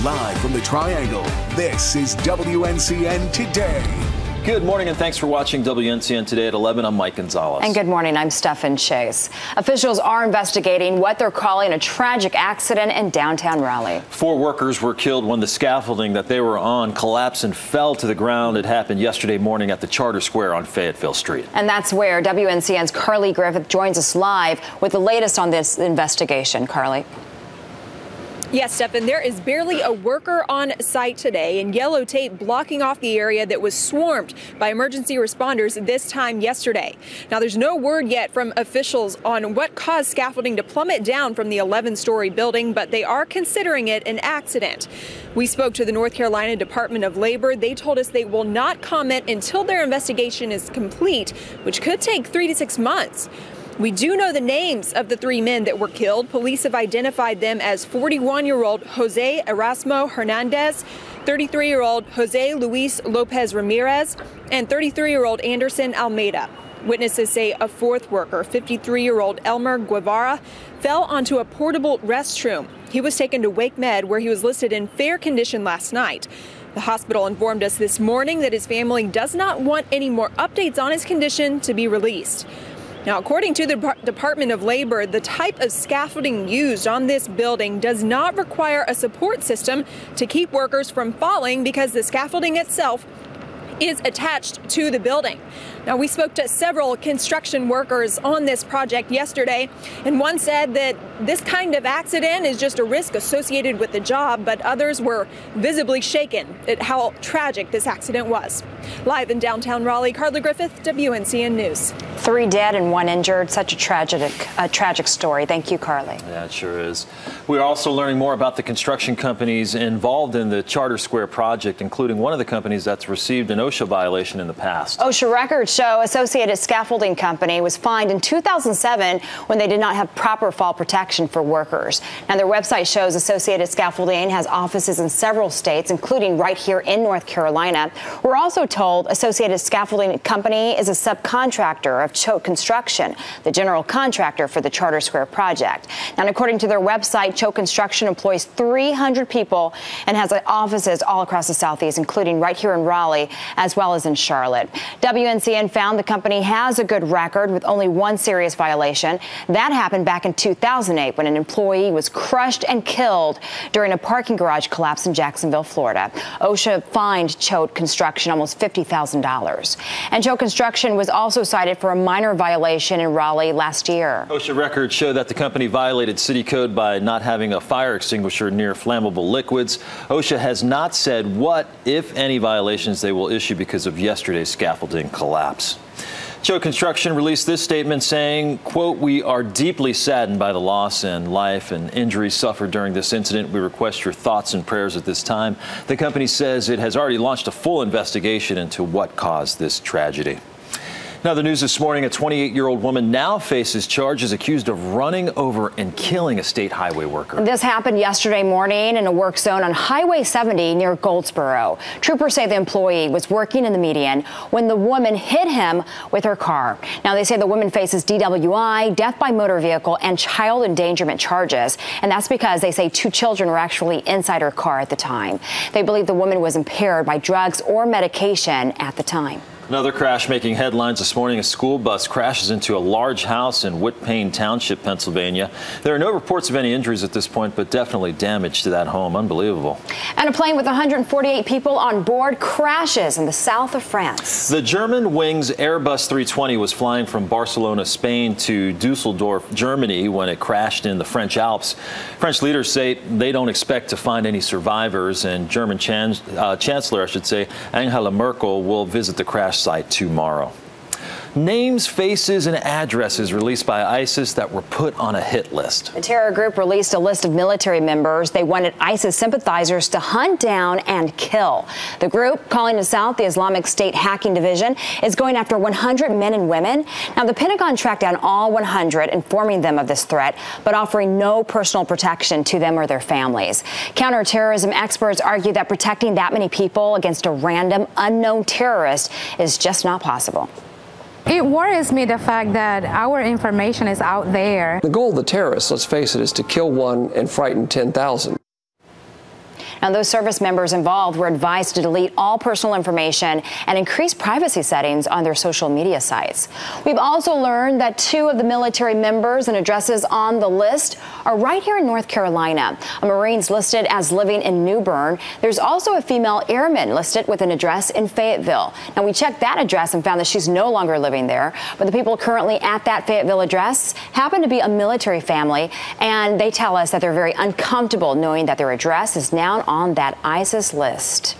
Live from the Triangle, this is WNCN Today. Good morning and thanks for watching WNCN Today at 11. I'm Mike Gonzalez. And good morning, I'm Stephen Chase. Officials are investigating what they're calling a tragic accident in downtown Raleigh. 4 workers were killed when the scaffolding that they were on collapsed and fell to the ground. It happened yesterday morning at the Charter Square on Fayetteville Street. And that's where WNCN's Carly Griffith joins us live with the latest on this investigation. Carly. Yes, Stephen, there is barely a worker on site today, and yellow tape blocking off the area that was swarmed by emergency responders this time yesterday. Now, there's no word yet from officials on what caused scaffolding to plummet down from the 11-story building, but they are considering it an accident. We spoke to the North Carolina Department of Labor. They told us they will not comment until their investigation is complete, which could take 3 to 6 months. We do know the names of the 3 men that were killed. Police have identified them as 41-year-old Jose Erasmo Hernandez, 33-year-old Jose Luis Lopez Ramirez, and 33-year-old Anderson Almeida. Witnesses say a 4th worker, 53-year-old Elmer Guevara, fell onto a portable restroom. He was taken to Wake Med, where he was listed in fair condition last night. The hospital informed us this morning that his family does not want any more updates on his condition to be released. Now, according to the Department of Labor, the type of scaffolding used on this building does not require a support system to keep workers from falling because the scaffolding itself is attached to the building. Now, we spoke to several construction workers on this project yesterday, and one said that this kind of accident is just a risk associated with the job, but others were visibly shaken at how tragic this accident was. Live in downtown Raleigh, Carly Griffith, WNCN News. 3 dead and 1 injured. Such a tragic story. Thank you, Carly. Yeah, it sure is. We're also learning more about the construction companies involved in the Charter Square project, including one of the companies that's received an OSHA violation in the past. OSHA records show Associated Scaffolding Company was fined in 2007 when they did not have proper fall protection for workers. Now, their website shows Associated Scaffolding has offices in several states, including right here in North Carolina. We're also told Associated Scaffolding Company is a subcontractor of Choate Construction, the general contractor for the Charter Square project. Now, according to their website, Choate Construction employs 300 people and has offices all across the Southeast, including right here in Raleigh, as well as in Charlotte. WNCN found the company has a good record with only 1 serious violation. That happened back in 2008 when an employee was crushed and killed during a parking garage collapse in Jacksonville, Florida. OSHA fined Choate Construction almost $50,000. And Choate Construction was also cited for a minor violation in Raleigh last year. OSHA records show that the company violated city code by not having a fire extinguisher near flammable liquids. OSHA has not said what, if any, violations they will issue because of yesterday's scaffolding collapse. Choate Construction released this statement saying, quote, "We are deeply saddened by the loss and life and injuries suffered during this incident. We request your thoughts and prayers at this time." The company says it has already launched a full investigation into what caused this tragedy. Now, the news this morning, a 28-year-old woman now faces charges accused of running over and killing a state highway worker. This happened yesterday morning in a work zone on Highway 70 near Goldsboro. Troopers say the employee was working in the median when the woman hit him with her car. Now, they say the woman faces DWI, death by motor vehicle, and child endangerment charges. And that's because they say 2 children were actually inside her car at the time. They believe the woman was impaired by drugs or medication at the time. Another crash making headlines this morning. A school bus crashes into a large house in Whitpain Township, Pennsylvania. There are no reports of any injuries at this point, but definitely damage to that home. Unbelievable. And a plane with 148 people on board crashes in the south of France. The German Wings Airbus 320 was flying from Barcelona, Spain to Dusseldorf, Germany when it crashed in the French Alps. French leaders say they don't expect to find any survivors, and German Chancellor, I should say, Angela Merkel will visit the crash site tomorrow. Names, faces, and addresses released by ISIS that were put on a hit list. The terror group released a list of military members they wanted ISIS sympathizers to hunt down and kill. The group, calling itself the Islamic State Hacking Division, is going after 100 men and women. Now, the Pentagon tracked down all 100, informing them of this threat, but offering no personal protection to them or their families. Counterterrorism experts argue that protecting that many people against a random, unknown terrorist is just not possible. It worries me the fact that our information is out there. The goal of the terrorists, let's face it, is to kill one and frighten 10,000. Now, those service members involved were advised to delete all personal information and increase privacy settings on their social media sites. We've also learned that 2 of the military members and addresses on the list are right here in North Carolina. A Marine's listed as living in New Bern. There's also a female airman listed with an address in Fayetteville. Now, we checked that address and found that she's no longer living there, but the people currently at that Fayetteville address happen to be a military family, and they tell us that they're very uncomfortable knowing that their address is now on that ISIS list.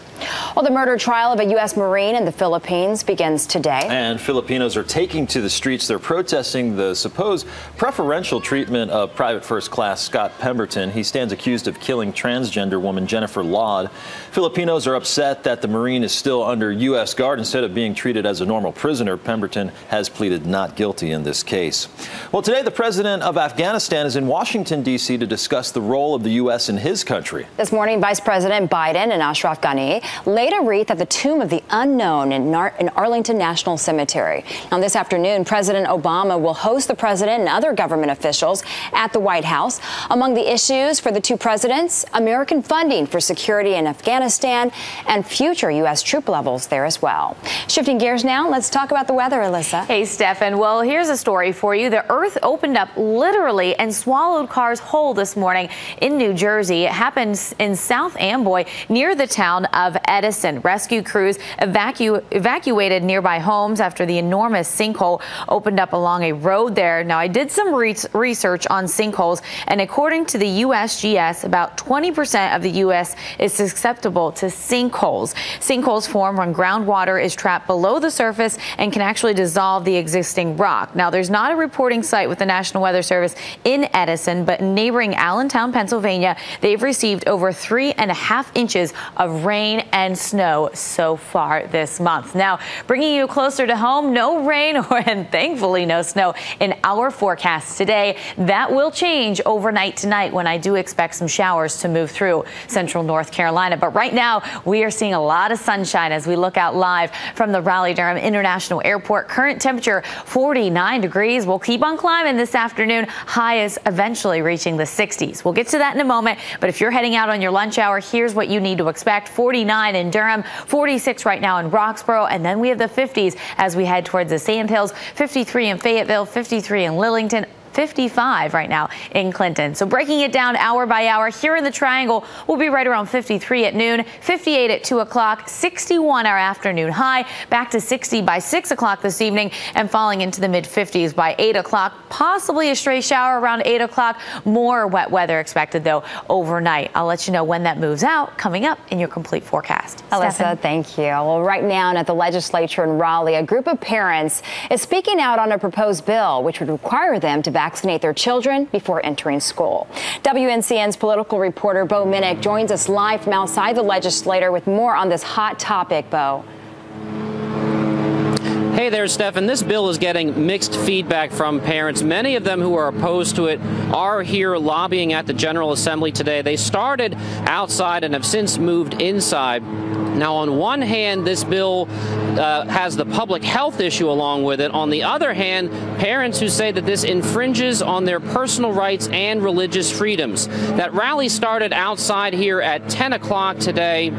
Well, the murder trial of a U.S. Marine in the Philippines begins today. And Filipinos are taking to the streets. They're protesting the supposed preferential treatment of Private First Class Scott Pemberton. He stands accused of killing transgender woman Jennifer Laud. Filipinos are upset that the Marine is still under U.S. guard instead of being treated as a normal prisoner. Pemberton has pleaded not guilty in this case. Well, today the president of Afghanistan is in Washington, D.C. to discuss the role of the U.S. in his country. This morning, Vice President Biden and Ashraf Ghani laid a wreath at the Tomb of the Unknown in Arlington National Cemetery. Now, this afternoon, President Obama will host the president and other government officials at the White House. Among the issues for the 2 presidents, American funding for security in Afghanistan and future U.S. troop levels there as well. Shifting gears now, let's talk about the weather, Alyssa. Hey, Stefan. Well, here's a story for you. The earth opened up literally and swallowed cars whole this morning in New Jersey. It happened in South Amboy near the town of Edison. Rescue crews evacuated nearby homes after the enormous sinkhole opened up along a road there. Now, I did some research on sinkholes, and according to the USGS, about 20% of the U.S. is susceptible to sinkholes. Sinkholes form when groundwater is trapped below the surface and can actually dissolve the existing rock. Now, there's not a reporting site with the National Weather Service in Edison, but in neighboring Allentown, Pennsylvania, they've received over 3.5 inches of rain and snow so far this month. Now, bringing you closer to home, no rain and thankfully no snow in our forecast today. That will change overnight tonight when I do expect some showers to move through central North Carolina. But right now, we are seeing a lot of sunshine as we look out live from the Raleigh-Durham International Airport. Current temperature 49 degrees. We'll keep on climbing this afternoon. High is eventually reaching the 60s. We'll get to that in a moment. But if you're heading out on your lunch hour, here's what you need to expect. 49 in Durham, 46 right now in Roxborough, and then we have the 50s as we head towards the Sandhills, 53 in Fayetteville, 53 in Lillington, 55 right now in Clinton. So breaking it down hour by hour, here in the Triangle, we'll be right around 53 at noon, 58 at 2 o'clock, 61 our afternoon high, back to 60 by 6 o'clock this evening, and falling into the mid-50s by 8 o'clock. Possibly a stray shower around 8 o'clock. More wet weather expected, though, overnight. I'll let you know when that moves out, coming up in your complete forecast. Alyssa, Stefan? thank you. Well, right now at the legislature in Raleigh, a group of parents is speaking out on a proposed bill which would require them to vaccinate their children before entering school. WNCN's political reporter Bo Minnick joins us live from outside the legislature with more on this hot topic. Bo. Hey there, Stefan. This bill is getting mixed feedback from parents. Many of them who are opposed to it are here lobbying at the General Assembly today. They started outside and have since moved inside. Now, on one hand, this bill has the public health issue along with it. On the other hand, parents who say that this infringes on their personal rights and religious freedoms. That rally started outside here at 10 o'clock today.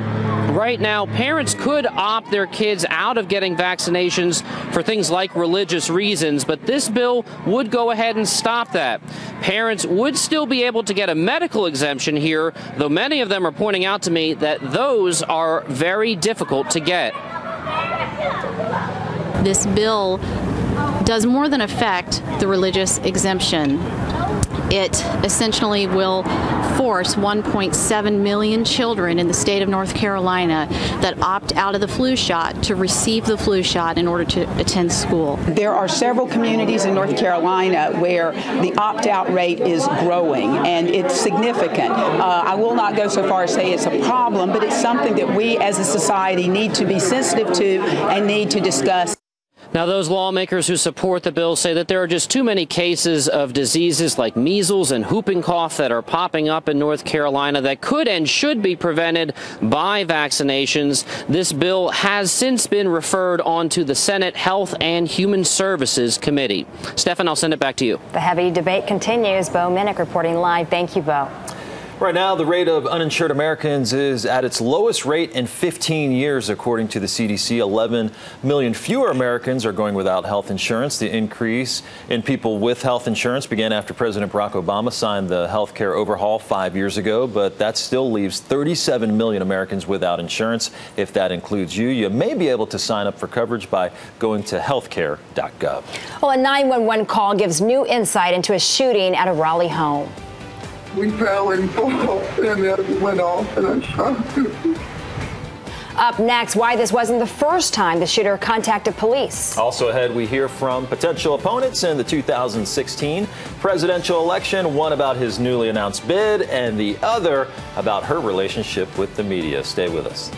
Right now, parents could opt their kids out of getting vaccinations for things like religious reasons, but this bill would go ahead and stop that. Parents would still be able to get a medical exemption here, though many of them are pointing out to me that those are very difficult to get. This bill does more than affect the religious exemption. It essentially will force 1.7 million children in the state of North Carolina that opt out of the flu shot to receive the flu shot in order to attend school. There are several communities in North Carolina where the opt-out rate is growing, and it's significant. I will not go so far as say it's a problem, but it's something that we as a society need to be sensitive to and need to discuss. Now, those lawmakers who support the bill say that there are just too many cases of diseases like measles and whooping cough that are popping up in North Carolina that could and should be prevented by vaccinations. This bill has since been referred on to the Senate Health and Human Services Committee. Stefan, I'll send it back to you. The heavy debate continues. Bo Minnick reporting live. Thank you, Bo. Right now, the rate of uninsured Americans is at its lowest rate in 15 years, according to the CDC. 11 million fewer Americans are going without health insurance. The increase in people with health insurance began after President Barack Obama signed the health care overhaul 5 years ago, but that still leaves 37 million Americans without insurance. If that includes you, you may be able to sign up for coverage by going to healthcare.gov. Well, a 911 call gives new insight into a shooting at a Raleigh home. We fell and it went off and I shot. Up next, why this wasn't the first time the shooter contacted police. Also ahead, we hear from potential opponents in the 2016 presidential election, one about his newly announced bid and the other about her relationship with the media. Stay with us.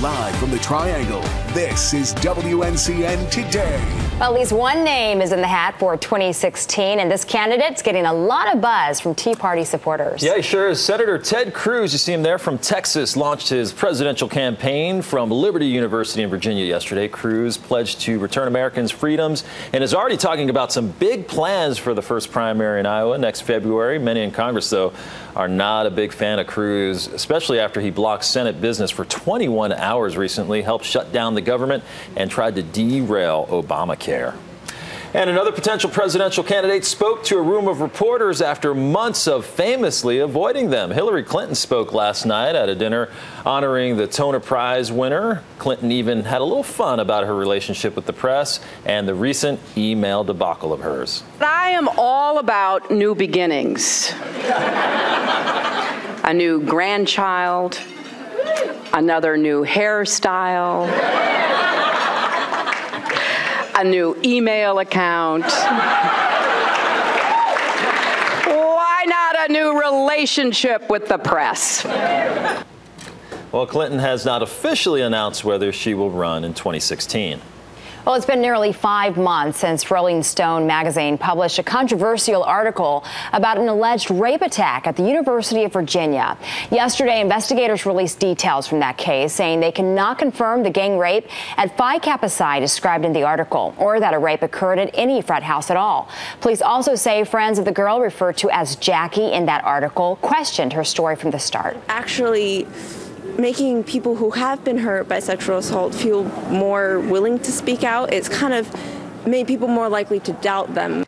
Live from the Triangle, this is WNCN Today. Well, at least one name is in the hat for 2016, and this candidate's getting a lot of buzz from Tea Party supporters. Yeah, he sure is. Senator Ted Cruz, you see him there from Texas, launched his presidential campaign from Liberty University in Virginia yesterday. Cruz pledged to return Americans freedoms and is already talking about some big plans for the first primary in Iowa next February. Many in Congress, though, are not a big fan of Cruz, especially after he blocked Senate business for 21 hours recently, helped shut down the government, and tried to derail Obamacare. And another potential presidential candidate spoke to a room of reporters after months of famously avoiding them. Hillary Clinton spoke last night at a dinner honoring the Toner Prize winner. Clinton even had a little fun about her relationship with the press and the recent email debacle of hers. I am all about new beginnings. A new grandchild, another new hairstyle, a new email account. Why not a new relationship with the press? Well, Clinton has not officially announced whether she will run in 2016. Well, it's been nearly 5 months since Rolling Stone magazine published a controversial article about an alleged rape attack at the University of Virginia. Yesterday, investigators released details from that case, saying they cannot confirm the gang rape at Phi Kappa Psi described in the article, or that a rape occurred at any frat house at all. Police also say friends of the girl, referred to as Jackie in that article, questioned her story from the start. Actually, making people who have been hurt by sexual assault feel more willing to speak out. It's kind of made people more likely to doubt them.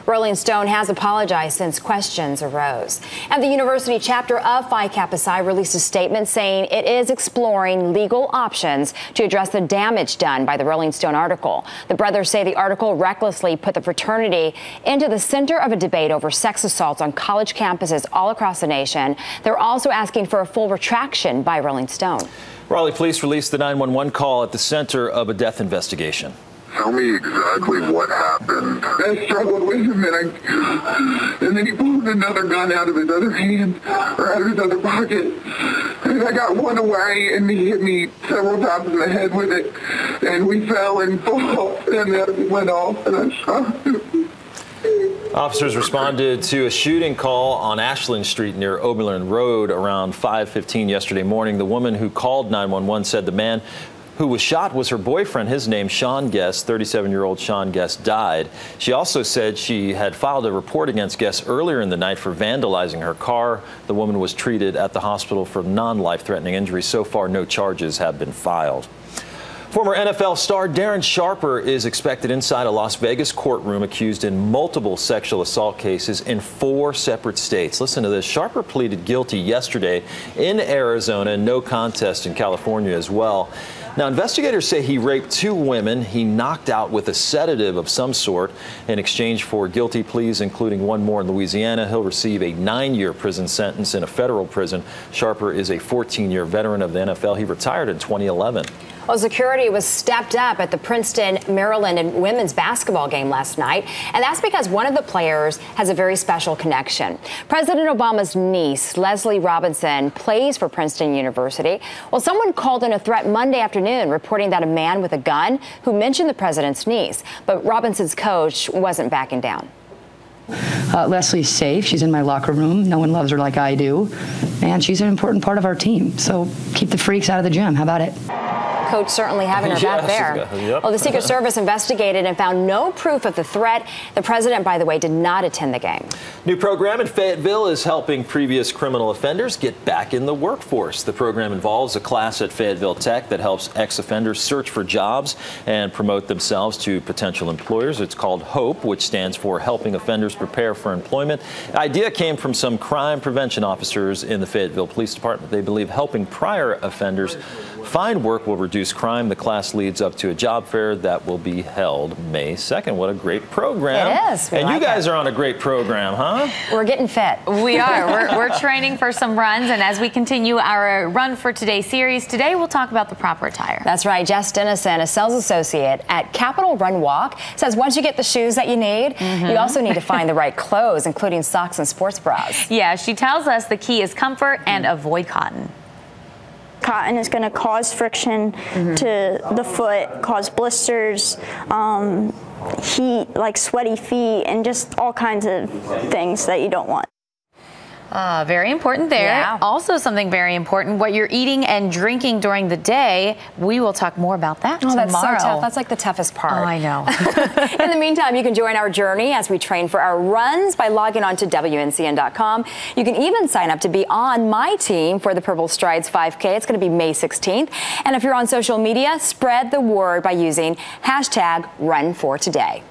Rolling Stone has apologized since questions arose. And the university chapter of Phi Kappa Psi released a statement saying it is exploring legal options to address the damage done by the Rolling Stone article. The brothers say the article recklessly put the fraternity into the center of a debate over sex assaults on college campuses all across the nation. They're also asking for a full retraction by Rolling Stone. Raleigh police released the 911 call at the center of a death investigation. Tell me exactly what happened. I struggled with him, and then he pulled another gun out of his other hand, or out of his other pocket. And I got one away, and he hit me several times in the head with it. And we fell and fall, and then it went off, and I shot him. Officers responded to a shooting call on Ashland Street near Oberlin Road around 5:15 yesterday morning. The woman who called 911 said the man who was shot was her boyfriend. His name, Sean Guest. 37-year-old Sean Guest died. She also said she had filed a report against Guest earlier in the night for vandalizing her car. The woman was treated at the hospital for non-life-threatening injuries. So far, no charges have been filed. Former NFL star Darren Sharper is expected inside a Las Vegas courtroom accused in multiple sexual assault cases in 4 separate states. Listen to this. Sharper pleaded guilty yesterday in Arizona and no contest in California as well. Now, investigators say he raped 2 women he knocked out with a sedative of some sort in exchange for guilty pleas, including one more in Louisiana. He'll receive a 9-year prison sentence in a federal prison. Sharper is a 14-year veteran of the NFL. He retired in 2011. Well, security was stepped up at the Princeton, Maryland women's basketball game last night, and that's because one of the players has a very special connection. President Obama's niece, Leslie Robinson, plays for Princeton University. Well, someone called in a threat Monday afternoon reporting that a man with a gun who mentioned the president's niece, but Robinson's coach wasn't backing down. Leslie's safe. She's in my locker room. No one loves her like I do, and she's an important part of our team. So keep the freaks out of the gym. How about it? Coach certainly having her back there. Yep. Well, the Secret Service investigated and found no proof of the threat. The president, by the way, did not attend the game. New program in Fayetteville is helping previous criminal offenders get back in the workforce. The program involves a class at Fayetteville Tech that helps ex-offenders search for jobs and promote themselves to potential employers. It's called HOPE, which stands for Helping Offenders Prepare for Employment. The idea came from some crime prevention officers in the Fayetteville Police Department. They believe helping prior offenders find work will reduce crime. The class leads up to a job fair that will be held May 2nd. What a great program. It is. And you guys are on a great program, huh? We're getting fit. We are. We're training for some runs. And as we continue our Run for Today series, today we'll talk about the proper attire. That's right. Jess Dennison, a sales associate at Capital Run Walk, says once you get the shoes that you need, you also need to find the right clothes, including socks and sports bras. Yeah, she tells us the key is comfort and avoid cotton. Cotton is going to cause friction to the foot, cause blisters, heat, like sweaty feet, and just all kinds of things that you don't want. Very important there. Yeah. Also something very important, what you're eating and drinking during the day. We will talk more about that tomorrow. That's so tough. That's like the toughest part. Oh, I know. In the meantime, you can join our journey as we train for our runs by logging on to WNCN.com. You can even sign up to be on my team for the Purple Strides 5K. It's going to be May 16th. And if you're on social media, spread the word by using hashtag #RunForToday.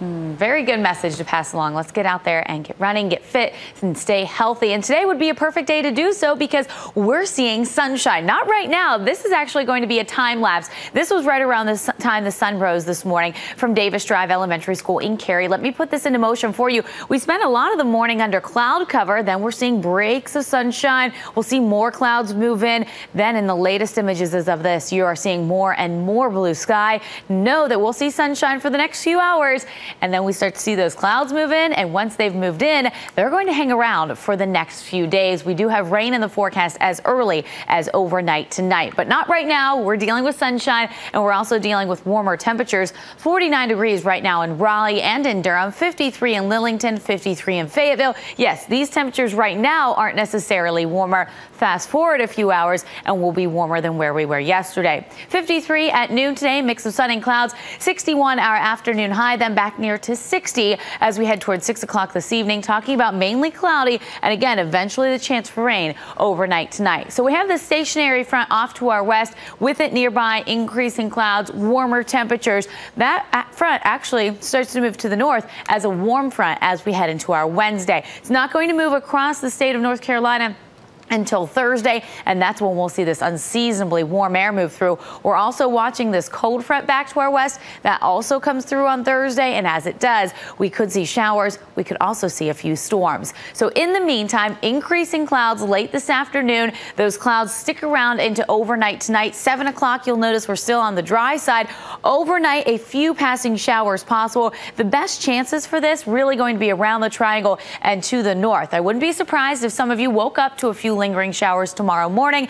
Very good message to pass along. Let's get out there and get running, get fit, and stay healthy. And today would be a perfect day to do so because we're seeing sunshine. Not right now. This is actually going to be a time lapse. This was right around the time the sun rose this morning from Davis Drive Elementary School in Cary. Let me put this into motion for you. We spent a lot of the morning under cloud cover. Then we're seeing breaks of sunshine. We'll see more clouds move in. Then in the latest images of this, you are seeing more and more blue sky. Know that we'll see sunshine for the next few hours. And then we start to see those clouds move in, and once they've moved in, they're going to hang around for the next few days. We do have rain in the forecast as early as overnight tonight, but not right now. We're dealing with sunshine, and we're also dealing with warmer temperatures. 49 degrees right now in Raleigh and in Durham, 53 in Lillington, 53 in Fayetteville. Yes, these temperatures right now aren't necessarily warmer. Fast forward a few hours, and we'll be warmer than where we were yesterday. 53 at noon today, mix of sun and clouds. 61 our afternoon high, then back back near to 60 as we head towards 6 o'clock this evening, talking about mainly cloudy and again, eventually the chance for rain overnight tonight. So we have this stationary front off to our west, with it nearby increasing clouds, warmer temperatures. That front actually starts to move to the north as a warm front as we head into our Wednesday. It's not going to move across the state of North Carolina until Thursday, and that's when we'll see this unseasonably warm air move through. We're also watching this cold front back to our west. That also comes through on Thursday, and as it does, we could see showers. We could also see a few storms. So in the meantime, increasing clouds late this afternoon. Those clouds stick around into overnight tonight. 7 o'clock, you'll notice we're still on the dry side. Overnight, a few passing showers possible. The best chances for this really going to be around the triangle and to the north. I wouldn't be surprised if some of you woke up to a few lingering showers tomorrow morning.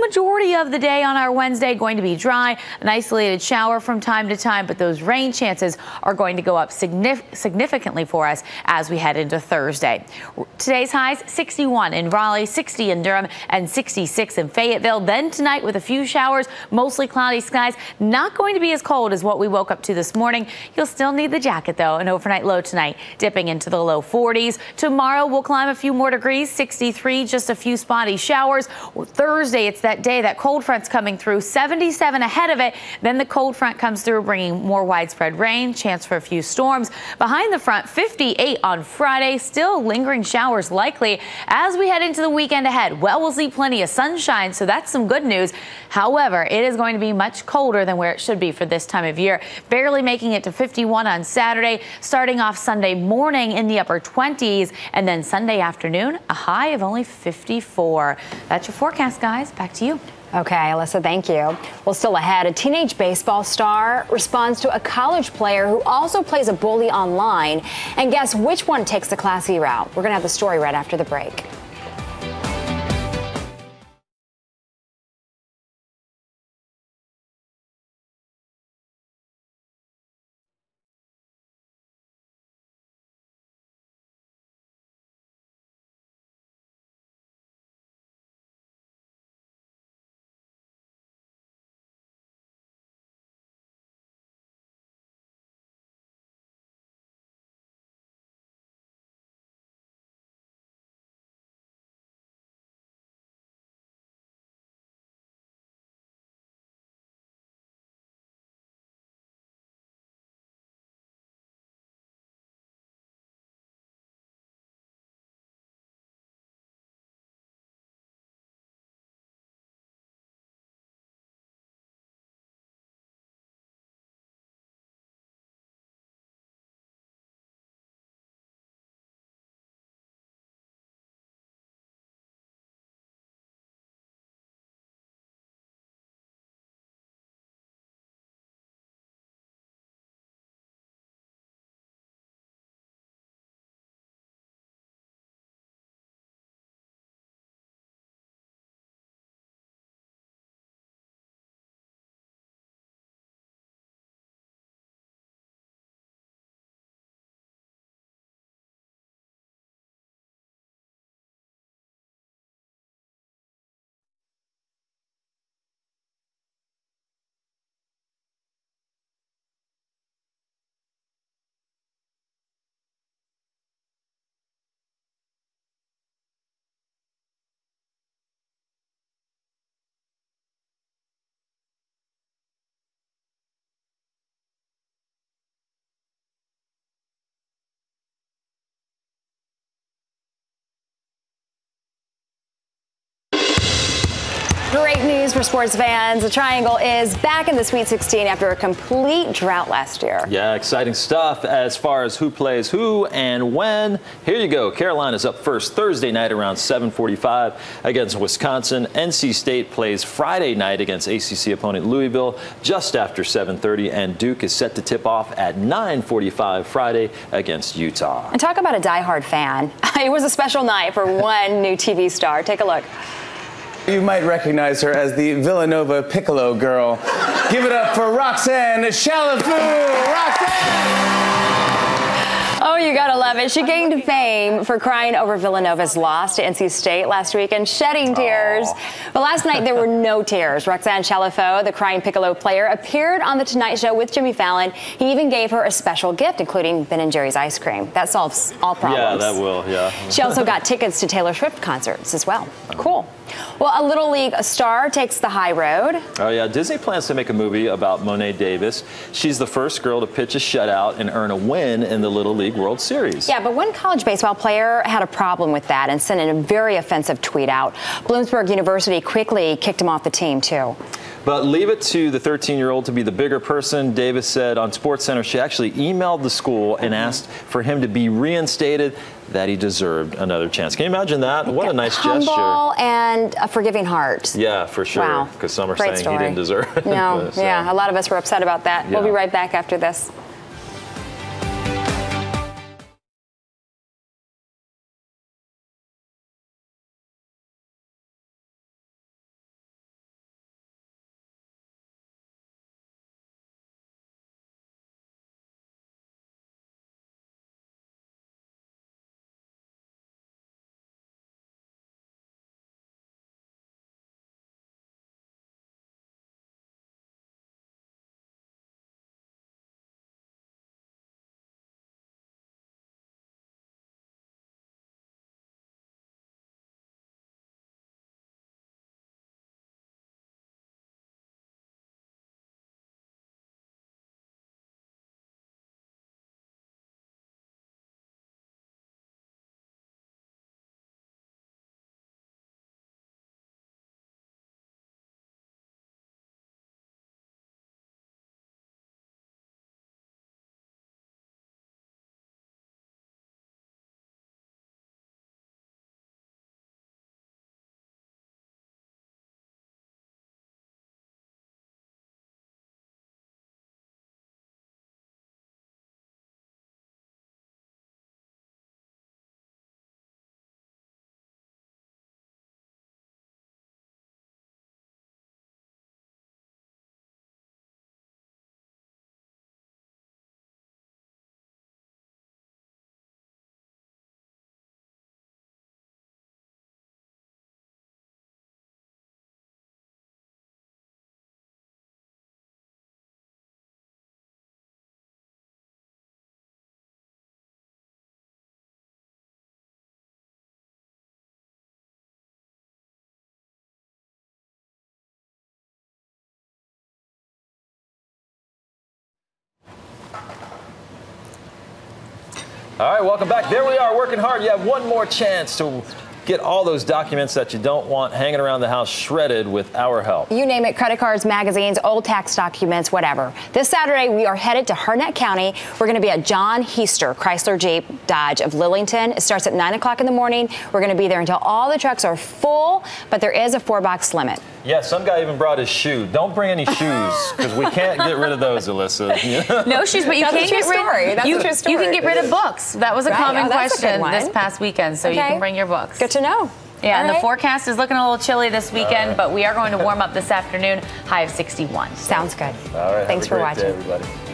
Majority of the day on our Wednesday going to be dry, an isolated shower from time to time, but those rain chances are going to go up significantly for us as we head into Thursday. Today's highs 61 in Raleigh, 60 in Durham, and 66 in Fayetteville. Then tonight with a few showers, mostly cloudy skies, not going to be as cold as what we woke up to this morning. You'll still need the jacket though. An overnight low tonight dipping into the low 40s. Tomorrow we'll climb a few more degrees, 63, just a few spotty showers. Thursday, it's that day that cold front's coming through, 77 ahead of it. Then the cold front comes through, bringing more widespread rain, chance for a few storms. Behind the front, 58 on Friday, still lingering showers likely as we head into the weekend ahead. Well, we'll see plenty of sunshine, so that's some good news. However, it is going to be much colder than where it should be for this time of year. Barely making it to 51 on Saturday, starting off Sunday morning in the upper 20s, and then Sunday afternoon, a high of only 54. That's your forecast, guys. Back to you. Okay, Alyssa, thank you. Well, still ahead, a teenage baseball star responds to a college player who also plays a bully online. And guess which one takes the classy route? We're going to have the story right after the break. Great news for sports fans. The Triangle is back in the Sweet 16 after a complete drought last year. Yeah, exciting stuff as far as who plays who and when. Here you go. Carolina's up first Thursday night around 7:45 against Wisconsin. NC State plays Friday night against ACC opponent Louisville just after 7:30, and Duke is set to tip off at 9:45 Friday against Utah. And talk about a diehard fan. It was a special night for one new TV star. Take a look. You might recognize her as the Villanova Piccolo girl. Give it up for Roxanne Chalafoud. Roxanne! Oh, you You gotta love it. She gained fame for crying over Villanova's loss to NC State last week and shedding tears. But last night there were no tears. Roxanne Chalifot, the crying piccolo player, appeared on The Tonight Show with Jimmy Fallon. He even gave her a special gift, including Ben & Jerry's ice cream. That solves all problems. Yeah, that will, yeah. She also got tickets to Taylor Swift concerts as well. Cool. Well, a Little League star takes the high road. Oh, yeah. Disney plans to make a movie about Mo'ne Davis. She's the first girl to pitch a shutout and earn a win in the Little League World Series. Yeah, but one college baseball player had a problem with that and sent in a very offensive tweet out. Bloomsburg University quickly kicked him off the team, too. But leave it to the 13-year-old to be the bigger person. Davis said on SportsCenter she actually emailed the school and asked for him to be reinstated, that he deserved another chance. Can you imagine that? What a nice gesture. Humble and a forgiving heart. Yeah, for sure. Wow. Because some are Great saying story. he didn't deserve it. No, So. yeah, a lot of us were upset about that. Yeah. We'll be right back after this. All right, welcome back. There we are, working hard. You have one more chance to get all those documents that you don't want hanging around the house shredded with our help. You name it, credit cards, magazines, old tax documents, whatever. This Saturday, we are headed to Harnett County. We're going to be at John Heister Chrysler Jeep Dodge of Lillington. It starts at 9 o'clock in the morning. We're going to be there until all the trucks are full, but there is a 4-box limit. Yeah, some guy even brought his shoe. Don't bring any shoes, because we can't get rid of those, Alyssa. No shoes, but you That's can a true get rid. story. That's a true story. You can get rid of books. That was a Right. common Oh, that's a good question one. this past weekend, so you Okay. can bring your books. Good to know. Yeah, All and right. the forecast is looking a little chilly this weekend, right. but we are going to warm up this afternoon, high of 61. Sounds good. All right, Thanks have a for great day, watching. everybody.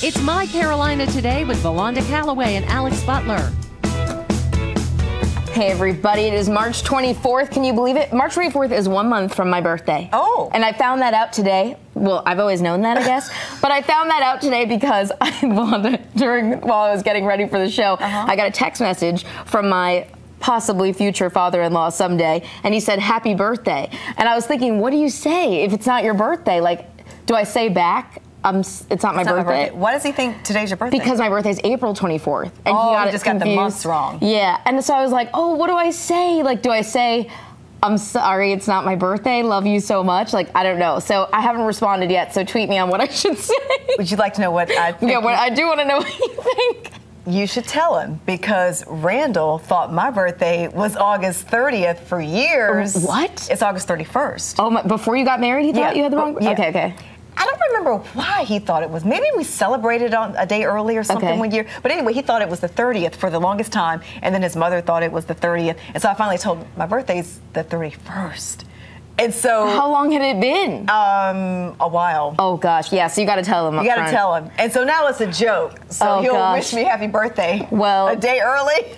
It's My Carolina Today with Valanda Calloway and Alex Butler. Hey everybody, it is March 24th. Can you believe it? March 24th is 1 month from my birthday. Oh. And I found that out today. Well, I've always known that, I guess. But I found that out today because while I was getting ready for the show, I got a text message from my possibly future father-in-law someday, and he said, "Happy birthday." And I was thinking, what do you say if it's not your birthday? Like, do I say back, it's not my birthday? Why does he think today's your birthday? Because my birthday is April 24th. And he just got the months wrong. Yeah, and so I was like, oh, what do I say? Like, do I say, "I'm sorry, it's not my birthday, love you so much"? Like, I don't know. So I haven't responded yet, so tweet me on what I should say. Would you like to know what I think? Yeah, I do want to know what you think. You should tell him, because Randall thought my birthday was August 30th for years. What? It's August 31st. Oh, before you got married, he thought you had the wrong? Yeah. Okay. I don't remember why he thought it was. Maybe we celebrated on a day early or something one year. But anyway, he thought it was the 30th for the longest time, and then his mother thought it was the 30th. And so I finally told him my birthday's the 31st. And so, how long had it been? A while. Oh gosh, yeah. So you got to tell him. You got to tell him. And so now it's a joke. So he'll wish me happy birthday. Well, a day early.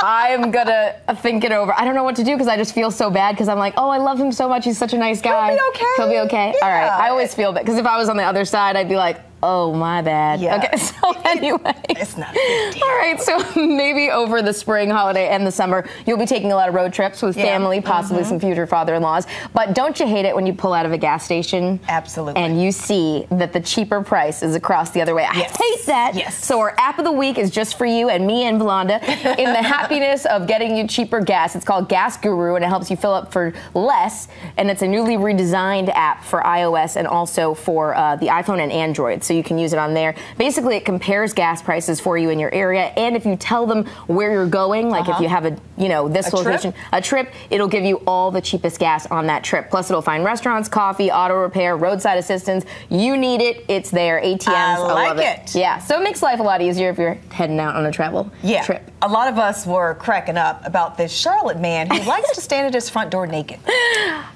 I'm gonna think it over. I don't know what to do because I just feel so bad because I'm like, oh, I love him so much. He's such a nice guy. He'll be okay. He'll be okay. Yeah. All right. I always feel bad because if I was on the other side, I'd be like, oh, my bad. Yeah. Okay, so anyway. It's not a big deal. All right, so maybe over the spring holiday and the summer, you'll be taking a lot of road trips with family, possibly some future father-in-laws. But don't you hate it when you pull out of a gas station? Absolutely. And you see that the cheaper price is across the other way. I hate that. Yes. So our app of the week is just for you and me and Valanda in the happiness of getting you cheaper gas. It's called Gas Guru, and it helps you fill up for less. And it's a newly redesigned app for iOS and also for the iPhone and Android. So you can use it on there. Basically, it compares gas prices for you in your area, and if you tell them where you're going, like if you have a trip, it'll give you all the cheapest gas on that trip. Plus, it'll find restaurants, coffee, auto repair, roadside assistance. You need it, it's there. ATMs, I love it. Yeah, so it makes life a lot easier if you're heading out on a travel trip. A lot of us were cracking up about this Charlotte man who likes to stand at his front door naked.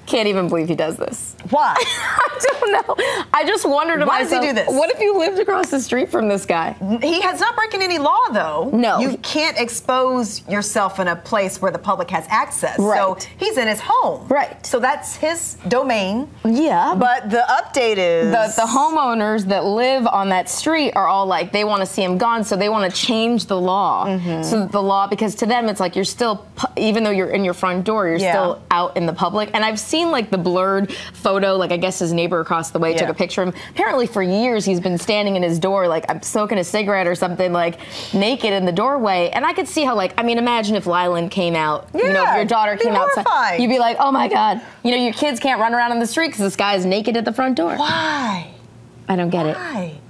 Can't even believe he does this. Why? I don't know. I just wondered to myself, why does he do this? What if you lived across the street from this guy? He's not breaking any law, though. No. You can't expose yourself in a place where the public has access. Right. So he's in his home. Right. So that's his domain. Yeah. But the update is... The homeowners that live on that street are all like, they want to see him gone, so they want to change the law. So that the law, because to them, it's like you're still, even though you're in your front door, you're still out in the public. And I've seen like the blurred photo, like I guess his neighbor across the way took a picture of him. Apparently for years he's been standing in his door, like I'm smoking a cigarette or something, like naked in the doorway. And I could see how, like, I mean, imagine if Lylan came out, you know, if your daughter came outside, you'd be like, oh my God, you know, your kids can't run around in the street because this guy is naked at the front door. Why? I don't get it.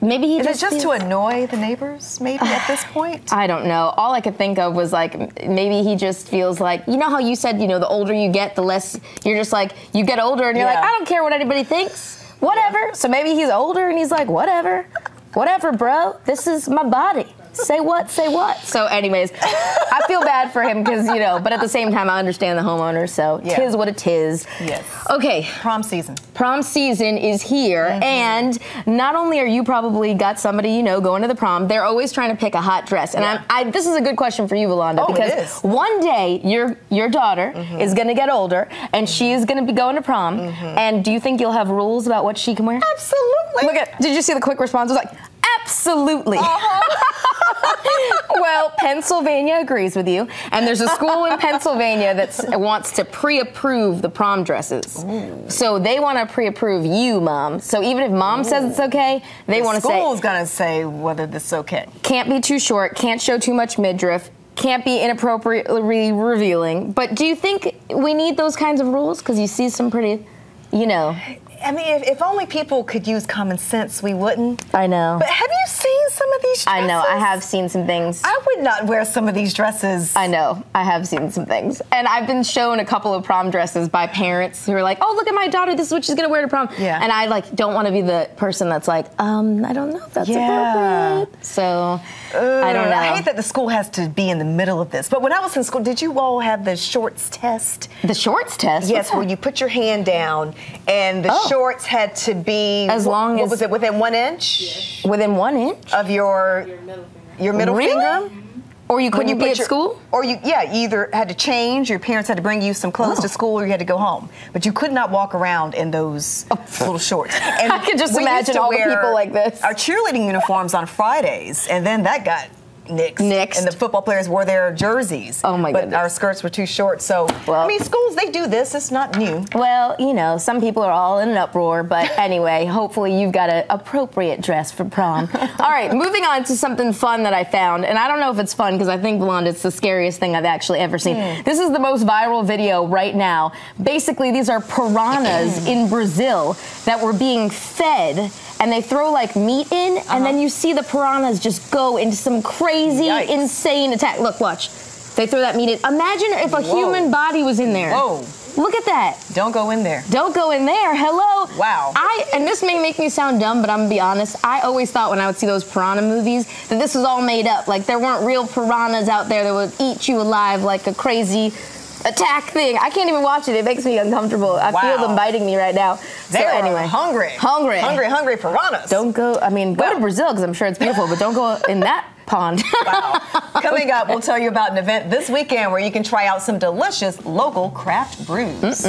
Maybe he Is just it just to annoy the neighbors, maybe, at this point? I don't know. All I could think of was, like, maybe he just feels like, you know how you said, you know, the older you get, the less, you're just like, you get older and you're like, I don't care what anybody thinks. Whatever. So maybe he's older and he's like, whatever. Whatever, bro. This is my body. Say what, say what. So anyways, I feel bad for him because, you know, but at the same time, I understand the homeowners, so tis what it is. Yes. Okay. Prom season. Prom season is here, and not only are you probably got somebody you know going to the prom, they're always trying to pick a hot dress. And this is a good question for you, Valanda, because one day your daughter is going to get older, and she is going to be going to prom, and do you think you'll have rules about what she can wear? Absolutely. Look at, did you see the quick response? It was like, absolutely. Well, Pennsylvania agrees with you, and there's a school in Pennsylvania that wants to pre-approve the prom dresses. So they want to pre-approve you, Mom. So even if Mom says it's okay, they want to say... The school's going to say whether this is okay. Can't be too short, can't show too much midriff, can't be inappropriately revealing. But do you think we need those kinds of rules? Because you see some pretty, you know... I mean, if only people could use common sense, we wouldn't. I know. But have you seen some of these dresses? I know, I have seen some things. I would not wear some of these dresses. I know, I have seen some things. And I've been shown a couple of prom dresses by parents who are like, oh, look at my daughter, this is what she's gonna wear to prom. Yeah. And I, like, don't want to be the person that's like, I don't know if that's appropriate. So... I don't know. I hate that the school has to be in the middle of this. But when I was in school, did you all have the shorts test? The shorts test? Yes, where you put your hand down and the shorts had to be as long as what was it, within 1 inch? Within 1 inch of your middle finger? Or you couldn't be at school? Or you either had to change, your parents had to bring you some clothes to school, or you had to go home. But you could not walk around in those little shorts. And I could just imagine all the people like this. Our cheerleading uniforms on Fridays, and then that got nixed. And the football players wore their jerseys. Oh my goodness. But our skirts were too short. So, I mean, schools, they do this. It's not new. Well, you know, some people are all in an uproar. But anyway, hopefully you've got an appropriate dress for prom. All right, moving on to something fun that I found. And I don't know if it's fun because I think, Blonde, it's the scariest thing I've actually ever seen. This is the most viral video right now. Basically, these are piranhas in Brazil that were being fed. And they throw like meat in, and then you see the piranhas just go into some crazy, insane attack. Look, watch. They throw that meat in. Imagine if a human body was in there. Whoa. Look at that. Don't go in there. Don't go in there. Hello. Wow. And this may make me sound dumb, but I'm gonna be honest. I always thought when I would see those piranha movies that this was all made up. Like there weren't real piranhas out there that would eat you alive like a crazy attack thing. I can't even watch it. It makes me uncomfortable. I feel them biting me right now. They're so anyway, hungry piranhas. Don't go. I mean, go to Brazil because I'm sure it's beautiful, but don't go in that pond. Wow. Coming up, we'll tell you about an event this weekend where you can try out some delicious local craft brews.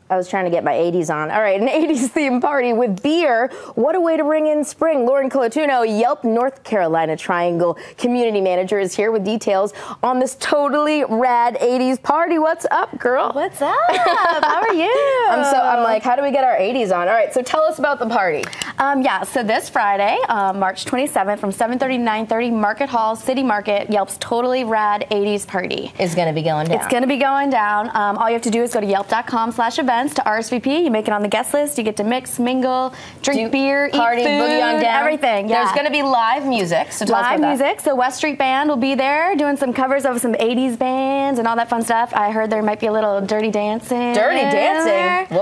I was trying to get my 80s on. All right, an 80s theme party with beer. What a way to bring in spring. Lauren Colatuno, Yelp North Carolina Triangle Community Manager, is here with details on this totally rad 80s party. What's up, girl? What's up? How are you? I'm like, how do we get our 80s on? All right, so tell us about the party. Yeah, so this Friday, March 27th, from 7:30 to 9:30, Market Hall, City Market, Yelp's totally rad 80s party. Is going to be going down. It's going to be going down. All you have to do is go to yelp.com/events to RSVP. You make it on the guest list. You get to mix, mingle, drink beer, party, eat food, boogie on down. Everything. Yeah. There's going to be live music. So tell us about live music. So West Street Band will be there doing some covers of some 80s bands and all that fun stuff. I heard there might be a little Dirty Dancing. Dirty Dancing?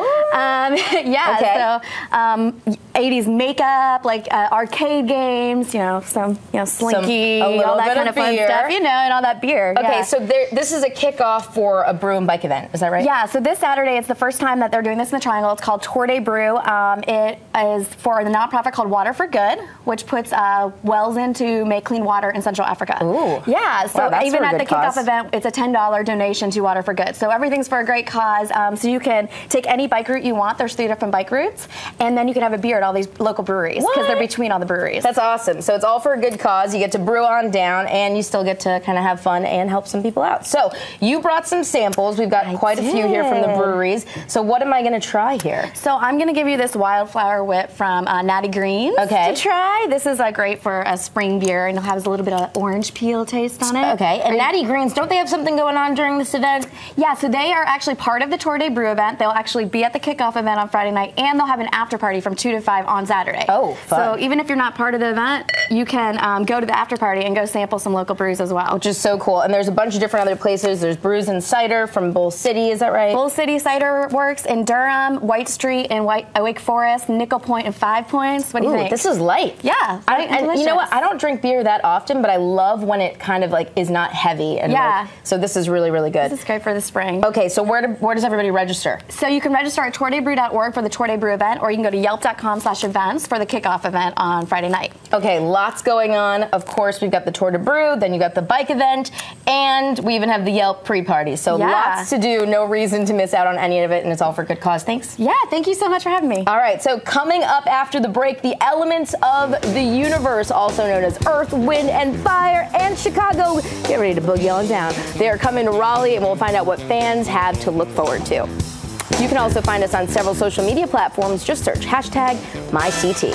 Yeah. Okay. So 80s makeup, like arcade games, some Slinky, all that kind of fun stuff, and all that beer. Okay, so this is a kickoff for a brew and bike event, is that right? Yeah, so this Saturday, it's the first time that they're doing this in the Triangle. It's called Tour de Brew. It is for the nonprofit called Water for Good, which puts wells in to make clean water in Central Africa. Ooh. Yeah, so wow, even at the kickoff cause. event, it's a $10 donation to Water for Good. So everything's for a great cause. So you can take any bike route you want. There's 3 different bike routes. And then you can have a beer at all these local breweries because they're between all the breweries. That's awesome. So it's all for a good cause. You get to brew on down and you still get to kind of have fun and help some people out. So you brought some samples. We've got quite a few here from the breweries. So what am I going to try here? So I'm going to give you this Wildflower Whip from Natty Greens to try. This is great for a spring beer and it has a little bit of orange peel taste on it. Okay, and Natty Greens, don't they have something going on during this event? Yeah, so they are actually part of the Tour de Brew event. They'll actually be at the kickoff event on Friday night and they'll have an after party from 2 to 5 on Saturday. Oh, fun. So even if you're not part of the event, you can go to the after party and go sample some local brews as well. Which is so cool. And there's a bunch of different other places. There's Brews and Cider from Bull City, is that right? Bull City Cider Works in Durham, White Street in Wake Forest, Nickel Point and 5 Points. What do you think? This is light. Yeah. And you know what? I don't drink beer that often, but I love when it kind of is not heavy. And so this is really, really good. This is great for the spring. Okay, so where does everybody register? So you can register at tourdebrew.org for the Tour de Brew event, or you can go to yelp.com/events for the kickoff event on Friday night. Okay, lots going on. Of course, we've got the Tour de Brew, then you got the bike event, and we even have the Yelp pre-party. So lots to do, no reason to miss out on any of it, and it's all for good cause. Thanks. Yeah, thank you so much for having me. All right, so coming up after the break, the elements of the universe, also known as Earth, Wind, and Fire, and Chicago. Get ready to boogie on down. They are coming to Raleigh, and we'll find out what fans have to look forward to. You can also find us on several social media platforms. Just search #MyCT.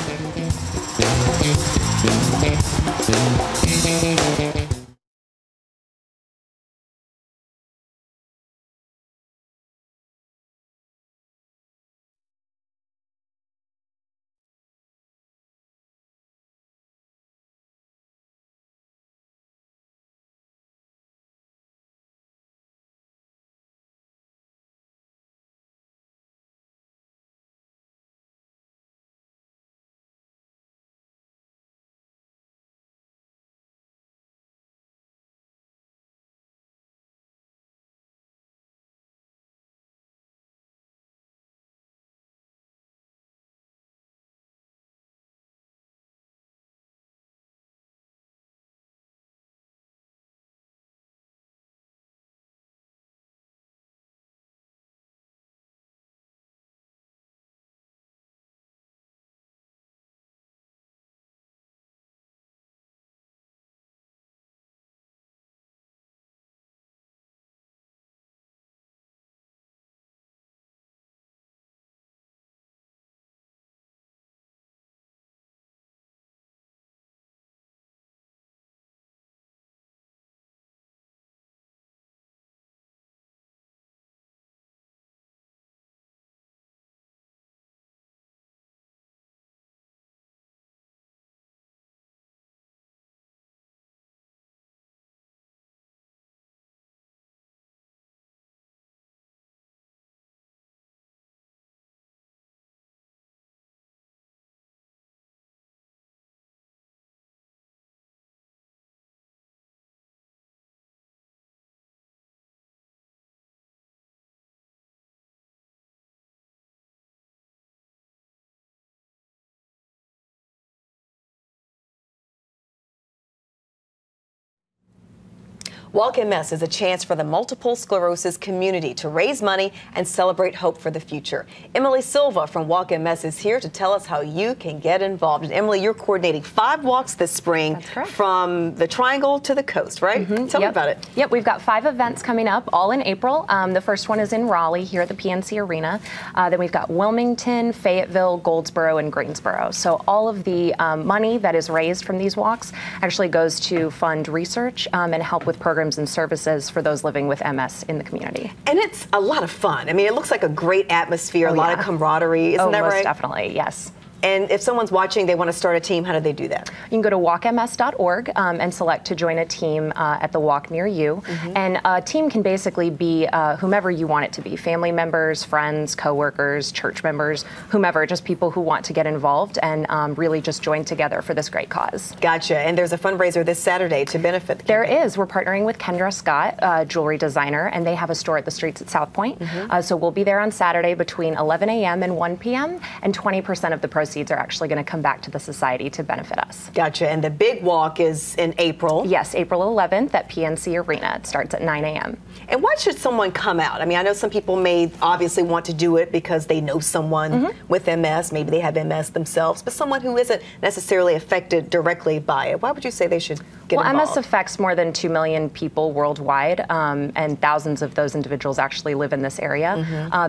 Walk MS is a chance for the multiple sclerosis community to raise money and celebrate hope for the future. Emily Silva from Walk MS is here to tell us how you can get involved. And Emily, you're coordinating 5 walks this spring from the Triangle to the coast, right? Tell me about it. Yep, we've got 5 events coming up, all in April. The first one is in Raleigh, here at the PNC Arena. Then we've got Wilmington, Fayetteville, Goldsboro, and Greensboro. So all of the money that is raised from these walks actually goes to fund research and help with programs and services for those living with MS in the community. And it's a lot of fun. I mean, it looks like a great atmosphere, a lot of camaraderie. Isn't that right? Most definitely, yes. And if someone's watching, they want to start a team, how do they do that? You can go to walkms.org and select to join a team at the walk near you. And a team can basically be whomever you want it to be, family members, friends, coworkers, church members, whomever, just people who want to get involved and really just join together for this great cause. Gotcha. And there's a fundraiser this Saturday to benefit the campaign. There is. We're partnering with Kendra Scott, jewelry designer, and they have a store at the Streets at South Point. So we'll be there on Saturday between 11 a.m. and 1 p.m. and 20% of the proceeds are actually going to come back to the society to benefit us. Gotcha. And the big walk is in April. Yes, April 11th at PNC Arena. It starts at 9 a.m. And why should someone come out? I mean, I know some people may obviously want to do it because they know someone with MS. Maybe they have MS themselves, but someone who isn't necessarily affected directly by it. Why would you say they should get involved? MS affects more than 2 million people worldwide, and thousands of those individuals actually live in this area,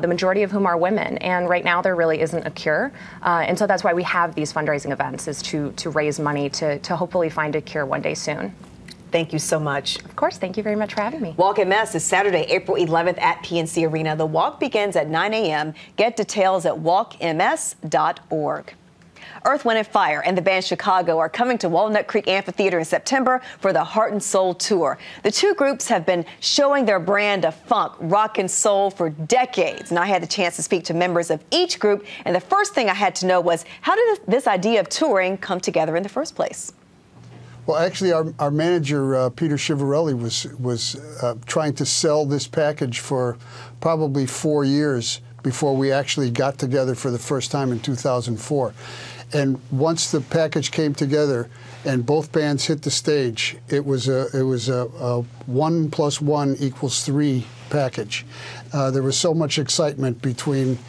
the majority of whom are women. And right now there really isn't a cure. And so that's why we have these fundraising events, is to raise money to hopefully find a cure one day soon. Thank you so much. Of course. Thank you very much for having me. Walk MS is Saturday, April 11th at PNC Arena. The walk begins at 9 a.m. Get details at walkms.org. Earth, Wind & Fire and the band Chicago are coming to Walnut Creek Amphitheater in September for the Heart and Soul Tour. The two groups have been showing their brand of funk, rock, and soul for decades. And I had the chance to speak to members of each group. And the first thing I had to know was, how did this idea of touring come together in the first place? Well, actually, our manager, Peter Chiavarelli, was trying to sell this package for probably 4 years before we actually got together for the first time in 2004. And once the package came together and both bands hit the stage, it was a 1 + 1 = 3 package. There was so much excitement between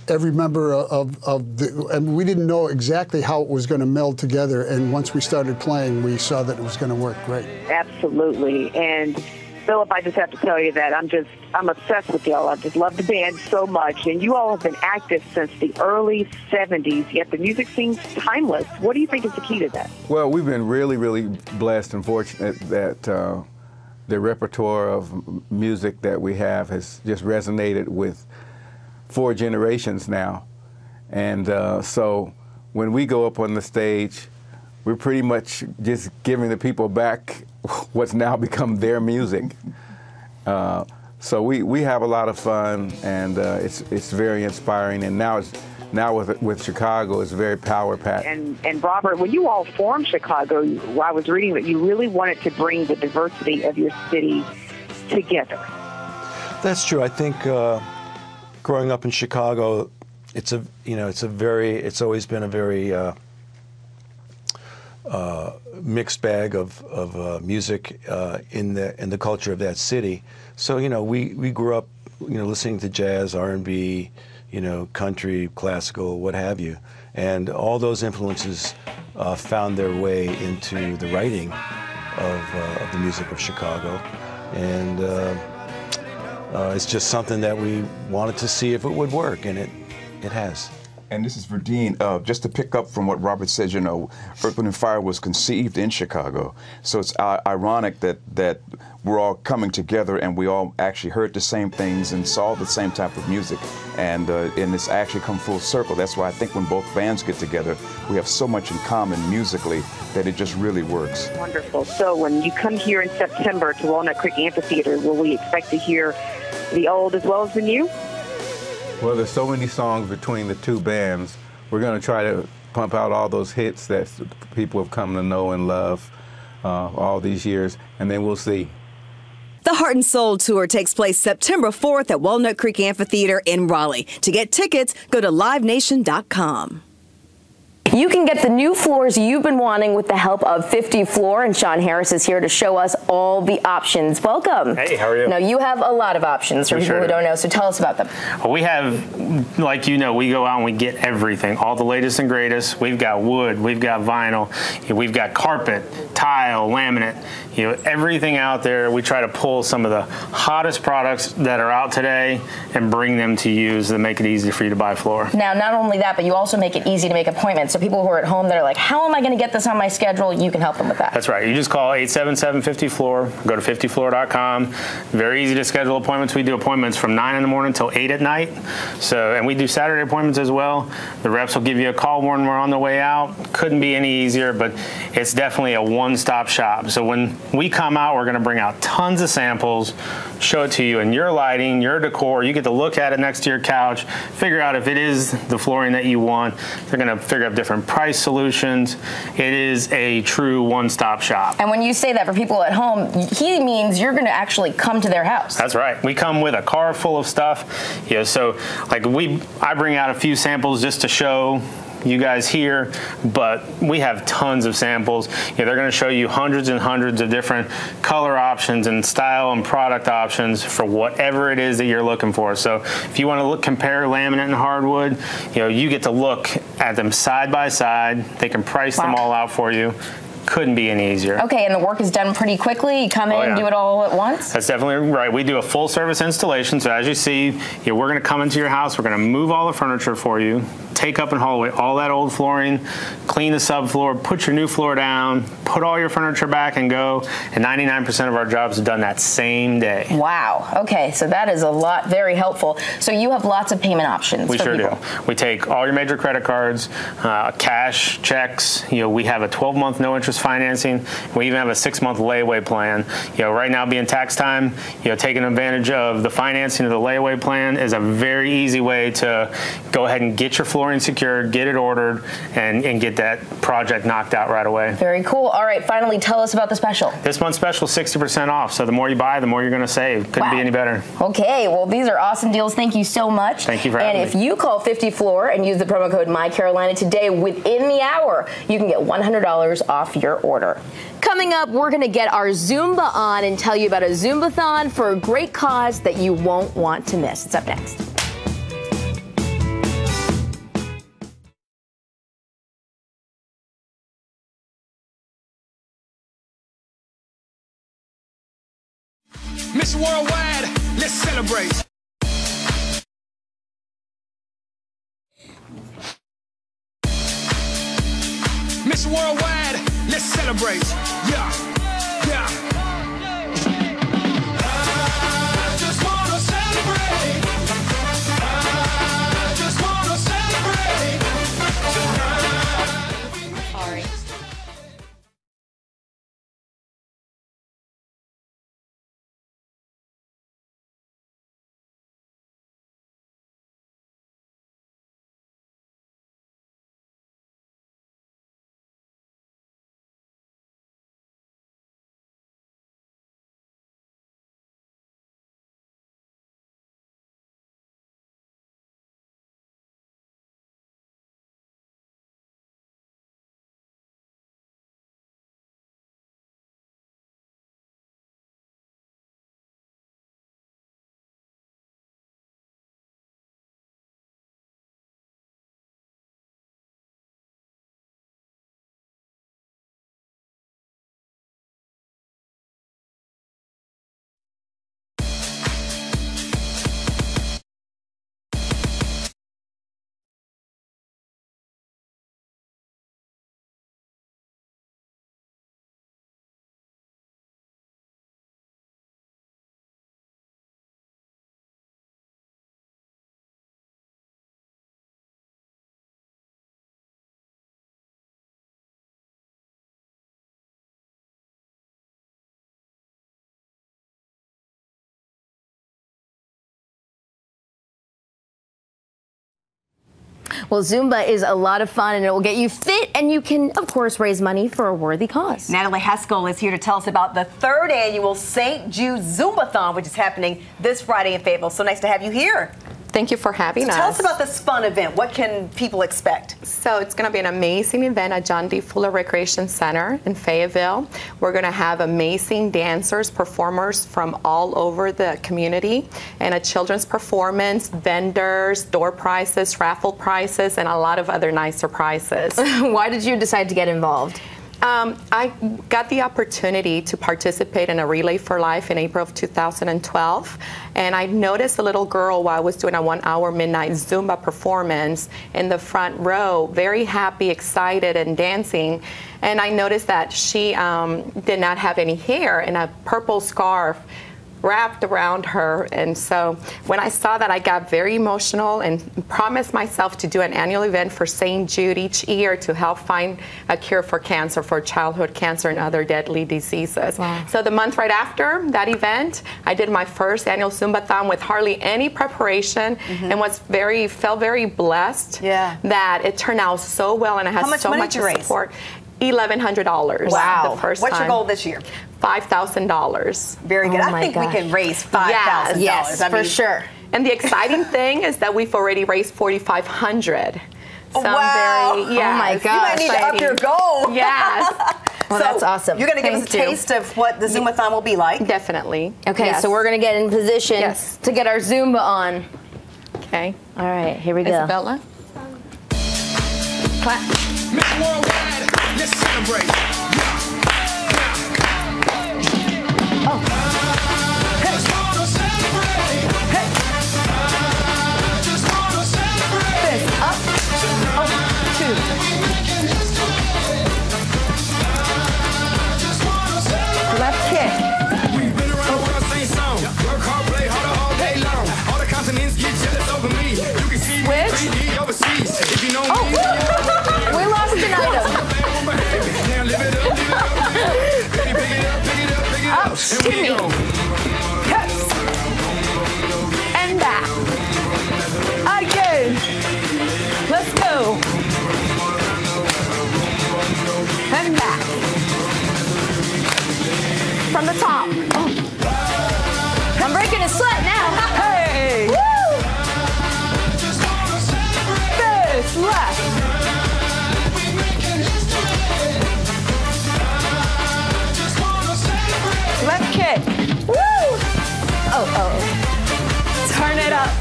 every member of the, and we didn't know exactly how it was going to meld together. And once we started playing, we saw that it was going to work great. Absolutely. And Philip, I just have to tell you that I'm obsessed with y'all. I just love the band so much. And you all have been active since the early 70s, yet the music seems timeless. What do you think is the key to that? Well, we've been really, really blessed and fortunate that the repertoire of music that we have has just resonated with 4 generations now. And so when we go up on the stage, we're pretty much just giving the people back what's now become their music. So we have a lot of fun, and it's very inspiring. And now with Chicago, it's very power-packed. And Robert, when you all formed Chicago, I was reading that you really wanted to bring the diversity of your city together. That's true. I think growing up in Chicago, it's always been a very mixed bag of music in the culture of that city. So we grew up listening to jazz, R&B, country, classical, what have you, and all those influences found their way into the writing of the music of Chicago, and it's just something that we wanted to see if it would work, and it has. And this is Verdine. Just to pick up from what Robert said, Earth, Wind & Fire was conceived in Chicago. So it's ironic that we're all coming together and we all actually heard the same things and saw the same type of music. And it's actually come full circle. That's why I think when both bands get together, we have so much in common musically that it just really works. Wonderful. So when you come here in September to Walnut Creek Amphitheater, will we expect to hear the old as well as the new? Well, there's so many songs between the two bands. We're going to try to pump out all those hits that people have come to know and love all these years, and then we'll see. The Heart and Soul Tour takes place September 4th at Walnut Creek Amphitheater in Raleigh. To get tickets, go to livenation.com. You can get the new floors you've been wanting with the help of 50 Floor, and Sean Harris is here to show us all the options. Welcome. Hey, how are you? Now, you have a lot of options for people who don't know, so tell us about them. Well, we have, like we go out and we get everything, all the latest and greatest. We've got wood, we've got vinyl, we've got carpet, tile, laminate, everything out there. We try to pull some of the hottest products that are out today and bring them to you to make it easy for you to buy floor. Now, not only that, but you also make it easy to make appointments. So people who are at home that are like, how am I going to get this on my schedule? You can help them with that. That's right. You just call 877-50-FLOOR. Go to 50floor.com. Very easy to schedule appointments. We do appointments from 9 in the morning till 8 at night. So, and we do Saturday appointments as well. The reps will give you a call when we're on the way out. Couldn't be any easier, but it's definitely a one-stop shop. So when we come out, we're going to bring out tons of samples, show it to you in your lighting, your decor. You get to look at it next to your couch, figure out if it is the flooring that you want. They're going to figure out different price solutions. It is a true one-stop shop. And when you say that for people at home, he means you're going to actually come to their house. That's right. We come with a car full of stuff. You know, so like I bring out a few samples just to show you guys here, but we have tons of samples. You know, they're going to show you hundreds and hundreds of different color options and style and product options for whatever it is that you're looking for. So if you want to compare laminate and hardwood, you know, you get to look at them side by side. They can price them all out for you. Couldn't be any easier. Okay, and the work is done pretty quickly? You come in and do it all at once? That's definitely right. We do a full service installation. So as you see, you know, we're going to come into your house. We're going to move all the furniture for you, take up and haul away all that old flooring, clean the subfloor, put your new floor down, put all your furniture back and go. And 99% of our jobs are done that same day. Wow. Okay, so that is a lot, very helpful. So you have lots of payment options. We sure do. We take all your major credit cards, cash, checks. You know, we have a 12-month no interest financing. We even have a 6-month layaway plan. You know, right now being tax time, you know, taking advantage of the financing of the layaway plan is a very easy way to go ahead and get your flooring secured, get it ordered, and get that project knocked out right away. Very cool. All right, finally, tell us about the special. This month's special is 60% off. So the more you buy, the more you're going to save. Couldn't be any better. Okay, well, these are awesome deals. Thank you so much. Thank you for having me. And if you call 50Floor and use the promo code MyCarolina today, within the hour, you can get $100 off your order. Coming up, we're going to get our Zumba on and tell you about a Zumbathon for a great cause that you won't want to miss. It's up next. Miss Worldwide, let's celebrate. Miss Worldwide, let's celebrate. Yeah, yeah. I just wanna celebrate. I just wanna celebrate. Sorry. Well, Zumba is a lot of fun, and it will get you fit, and you can, of course, raise money for a worthy cause. Natalie Haskell is here to tell us about the 3rd annual St. Jude Zumbathon, which is happening this Friday in Fayetteville. So nice to have you here. Thank you for having us. Tell us about this fun event. What can people expect? So it's going to be an amazing event at John D. Fuller Recreation Center in Fayetteville. We're going to have amazing dancers, performers from all over the community, and a children's performance, vendors, door prizes, raffle prizes, and a lot of other nice surprises. Why did you decide to get involved? I got the opportunity to participate in a Relay for Life in April of 2012, and I noticed a little girl while I was doing a 1-hour midnight Zumba performance in the front row, very happy, excited, and dancing. And I noticed that she did not have any hair and a purple scarf wrapped around her. And so when I saw that, I got very emotional and promised myself to do an annual event for St. Jude each year to help find a cure for cancer, for childhood cancer and other deadly diseases. Wow. So the month right after that event, I did my first annual Zumbathon with hardly any preparation and felt very blessed that it turned out so well, and I had so much support. $1,100. Wow. The first What's time. your goal this year? $5,000. Very good. I think we can raise $5,000. Yes, for sure. And the exciting thing is that we've already raised $4,500. So wow. I'm very, oh my God. You might need to up your goal. Yes. Well, that's awesome. You're going to give us a taste of what the Zumbathon will be like? Definitely. Okay, so we're going to get in position to get our Zumba on. Okay. All right, here we go. Isabella. Clap. Let's celebrate. Oh. Hey. Just wanna celebrate. Hey. Just wanna celebrate. Fist up. Oh, 2. Left kick. We've been around the world, same song. Work hard, play harder all day long. All the continents get jealous over me. You can see me 3D overseas. If you know me, we lost an item. Up, shimmy. Hips. And back. Again. Let's go. And back. From the top. Oh. I'm breaking a sweat now. Hey. Woo. This left. Left kick. Woo! Oh. Turn it up.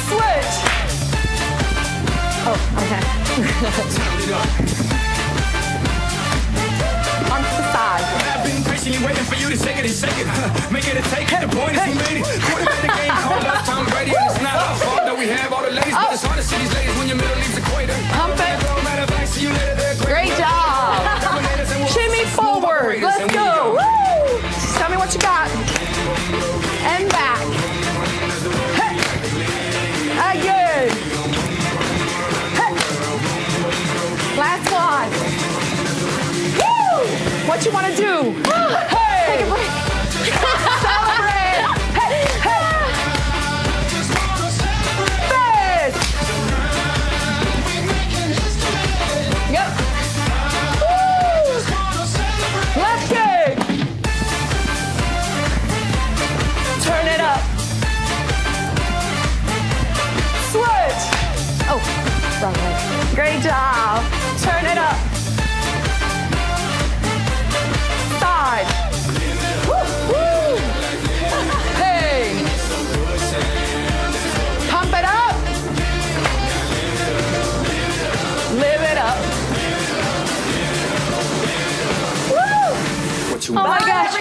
Switch. Oh, okay. On to the side. I've been patiently waiting for you to shake it and shake it. Make it a take it. The point is you made it. Quarterback the game called last time Brady. And it's not our fault that we have all the ladies, but it's hard to see these ladies when your middle leaves equator. Pump it. Great job. Shimmy forward. Let's go. Woo! Tell me what you got. And back. Hey. Again. Hey. Last one. Woo! What you want to do? Hey. Take a break. Celebrate. Hey. Fist. Yep. Left kick. Turn it up. Switch. Oh, wrong way. Great job. Turn it up. Side. Woo, woo. Hey. Pump it up. Live it up. Oh my gosh.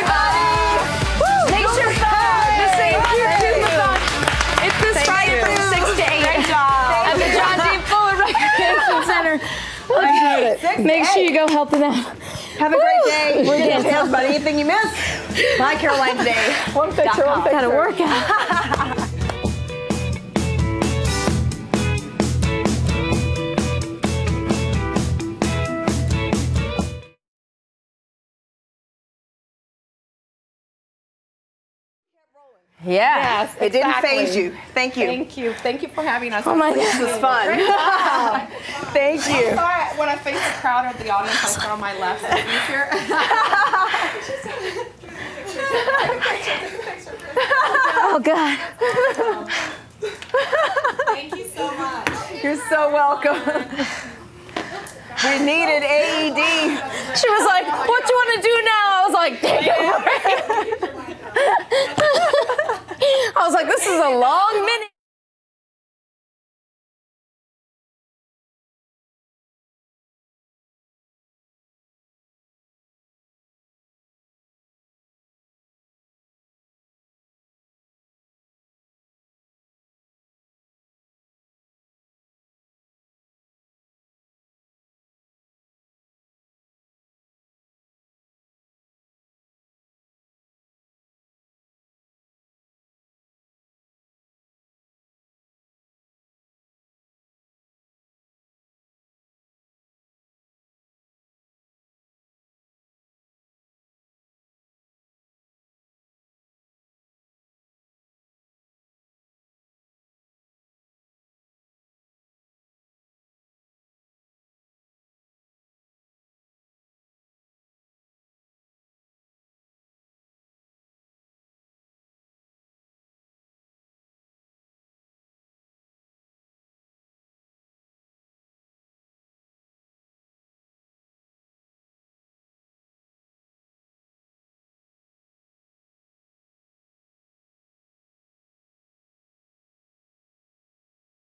Make sure the same Zumbathon. It's this Friday from 6 to 8. Great job. At the John D. Fuller Recreation Center. Make sure you go help them out. Have a great day. We're getting details about anything you missed. My Caroline today. One picture. Got to work out. Yeah. Yes, it didn't phase you. Thank you. Thank you. Thank you for having us. Oh my God. This was fun. Thank you. I'm sorry, when I face the crowd of the audience, I saw on my left. So easier. Oh God. Thank you so much. You're so welcome. We needed AED. She was like, what do you want to do now? I was like, take a break. I was like, this is a long minute.